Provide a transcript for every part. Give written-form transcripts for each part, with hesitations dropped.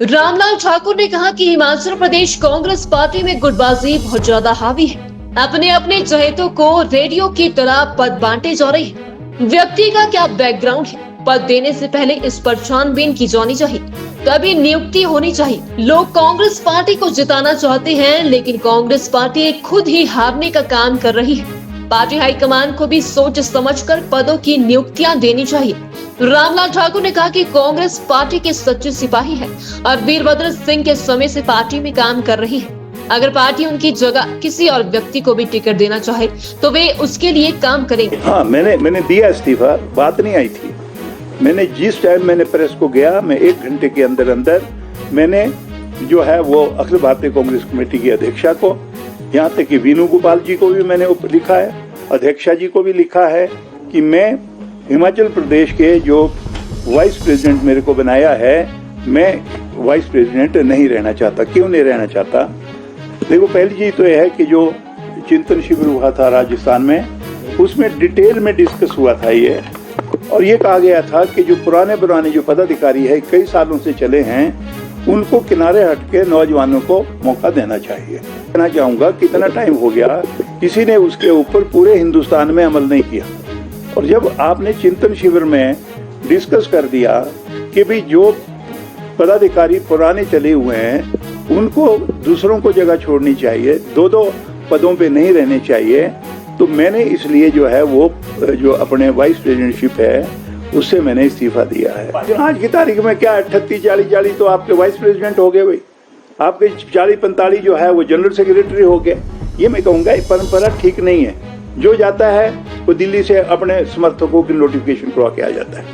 रामलाल ठाकुर ने कहा कि हिमाचल प्रदेश कांग्रेस पार्टी में गुटबाजी बहुत ज्यादा हावी है। अपने अपने चहेतों को रेडियो की तरह पद बांटे जा रहे हैं। व्यक्ति का क्या बैकग्राउंड है, पद देने से पहले इस पर छानबीन की जानी चाहिए, तभी नियुक्ति होनी चाहिए। लोग कांग्रेस पार्टी को जिताना चाहते हैं, लेकिन कांग्रेस पार्टी खुद ही हारने का काम कर रही है। पार्टी हाईकमान को भी सोच समझकर पदों की नियुक्तियां देनी चाहिए। रामलाल ठाकुर ने कहा कि कांग्रेस पार्टी के सच्चे सिपाही है और वीरभद्र सिंह के समय से पार्टी में काम कर रही है। अगर पार्टी उनकी जगह किसी और व्यक्ति को भी टिकट देना चाहे तो वे उसके लिए काम करेंगे। हाँ, मैंने दिया इस्तीफा, बात नहीं आई थी। मैंने जिस टाइम मैंने प्रेस को गया, मैं 1 घंटे के अंदर अंदर मैंने जो है वो अखिल भारतीय कांग्रेस कमेटी की अध्यक्षा को, यहाँ तक कि वीनू गोपाल जी को भी मैंने लिखा है, अध्यक्षा जी को भी लिखा है कि मैं हिमाचल प्रदेश के जो वाइस प्रेसिडेंट मेरे को बनाया है, मैं वाइस प्रेसिडेंट नहीं रहना चाहता। क्यों नहीं रहना चाहता? देखो, पहली चीज तो यह है कि जो चिंतन शिविर हुआ था राजस्थान में, उसमें डिटेल में डिस्कस हुआ था ये, और ये कहा गया था कि जो पुराने जो पदाधिकारी है, कई सालों से चले हैं, उनको किनारे हट के नौजवानों को मौका देना चाहिए। कहना चाहूंगा कितना टाइम हो गया, किसी ने उसके ऊपर पूरे हिंदुस्तान में अमल नहीं किया। और जब आपने चिंतन शिविर में डिस्कस कर दिया कि भाई जो पदाधिकारी पुराने चले हुए हैं, उनको दूसरों को जगह छोड़नी चाहिए, 2-2 पदों पे नहीं रहने चाहिए, तो मैंने इसलिए जो है वो जो अपने वाइस प्रेसिडेंटशिप है उससे मैंने इस्तीफा दिया है। आज की तारीख में क्या 38-40 तो आपके वाइस प्रेसिडेंट हो गए भाई, आपके 40-45 जो है वो जनरल सेक्रेटरी हो गए। ये मैं कहूँगा ये परंपरा ठीक नहीं है। जो जाता है वो दिल्ली से अपने समर्थकों की नोटिफिकेशन करवा के आ जाता है,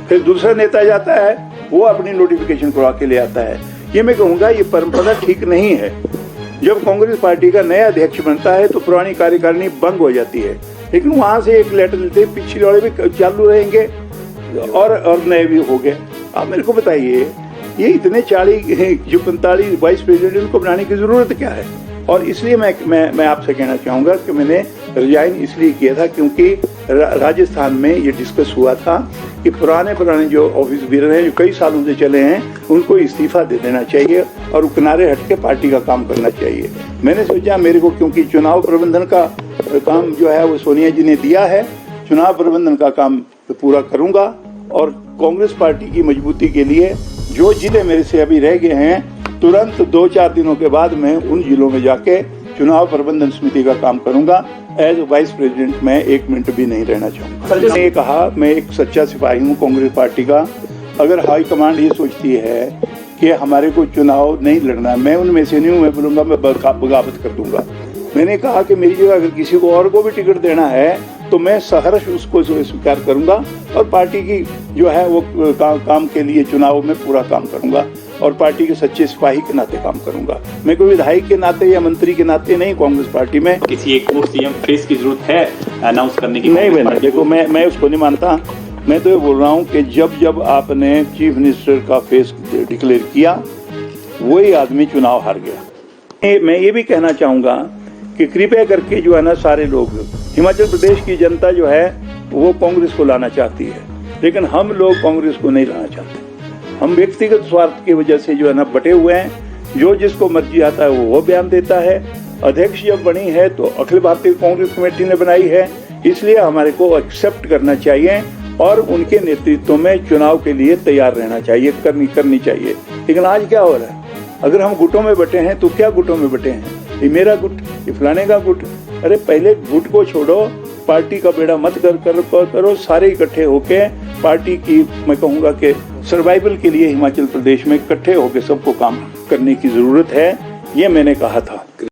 फिर दूसरा नेता जाता है वो अपनी नोटिफिकेशन करवा के ले आता है। ये मैं कहूँगा ये परंपरा ठीक नहीं है। जब कांग्रेस पार्टी का नया अध्यक्ष बनता है तो पुरानी कार्यकारिणी भंग हो जाती है, लेकिन वहां से एक लेटर लेते पिछले वाले भी चालू रहेंगे और नए भी हो गए। आप मेरे को बताइए, ये इतने 40-45 वाइस प्रेसिडेंट इनको बनाने की जरूरत क्या है? और इसलिए मैं आपसे कहना चाहूंगा कि मैंने रिजाइन इसलिए किया था क्योंकि राजस्थान में ये डिस्कस हुआ था कि पुराने जो ऑफिस बीरर हैं, जो कई सालों से चले हैं, उनको इस्तीफा दे देना चाहिए और किनारे हट के पार्टी का काम करना चाहिए। मैंने सोचा मेरे को, क्योंकि चुनाव प्रबंधन का काम जो है वो सोनिया जी ने दिया है, चुनाव प्रबंधन का काम पूरा करूंगा और कांग्रेस पार्टी की मजबूती के लिए जो जिले मेरे से अभी रह गए हैं, तुरंत 2-4 दिनों के बाद मैं उन जिलों में जाके चुनाव प्रबंधन समिति का काम करूंगा। एज वाइस प्रेसिडेंट मैं 1 मिनट भी नहीं रहना चाहूंगा। मैंने कहा मैं एक सच्चा सिपाही हूँ कांग्रेस पार्टी का। अगर हाईकमांड ये सोचती है कि हमारे को चुनाव नहीं लड़ना, मैं उनमें से नहीं हूँ, मैं बोलूंगा मैं बगावत कर दूंगा। मैंने कहा कि मेरी जगह अगर किसी को और को भी टिकट देना है तो मैं सहर्ष उसको स्वीकार करूंगा और पार्टी की जो है वो काम के लिए चुनाव में पूरा काम करूंगा और पार्टी के सच्चे सिपाही के नाते काम करूंगा। मैं कोई विधायक के नाते या मंत्री के नाते नहीं कांग्रेस पार्टी में। किसी एक को सीएम फेस की जरूरत है अनाउंस करने की? नहीं बहना, देखो मैं उसको नहीं मानता। मैं तो ये बोल रहा हूँ कि जब आपने चीफ मिनिस्टर का फेस डिक्लेयर किया, वही आदमी चुनाव हार गया। मैं ये भी कहना चाहूंगा कि कृपया करके जो है ना, सारे लोग, हिमाचल प्रदेश की जनता जो है वो कांग्रेस को लाना चाहती है, लेकिन हम लोग कांग्रेस को नहीं लाना चाहते। हम व्यक्तिगत स्वार्थ की वजह से जो है ना बटे हुए हैं। जो जिसको मर्जी आता है वो बयान देता है। अध्यक्ष जब बनी है तो अखिल भारतीय कांग्रेस कमेटी ने बनाई है, इसलिए हमारे को एक्सेप्ट करना चाहिए और उनके नेतृत्व में चुनाव के लिए तैयार रहना चाहिए, करनी चाहिए। लेकिन आज क्या हो रहा है? अगर हम गुटों में बटे हैं तो क्या गुटों में बटे हैं? ये मेरा गुट, ये फलाने का गुट। अरे पहले गुट को छोड़ो, पार्टी का बेड़ा मत करो, सारे इकट्ठे होके पार्टी की, मैं कहूँगा कि सर्वाइवल के लिए हिमाचल प्रदेश में इकट्ठे होकर सबको काम करने की जरूरत है। ये मैंने कहा था।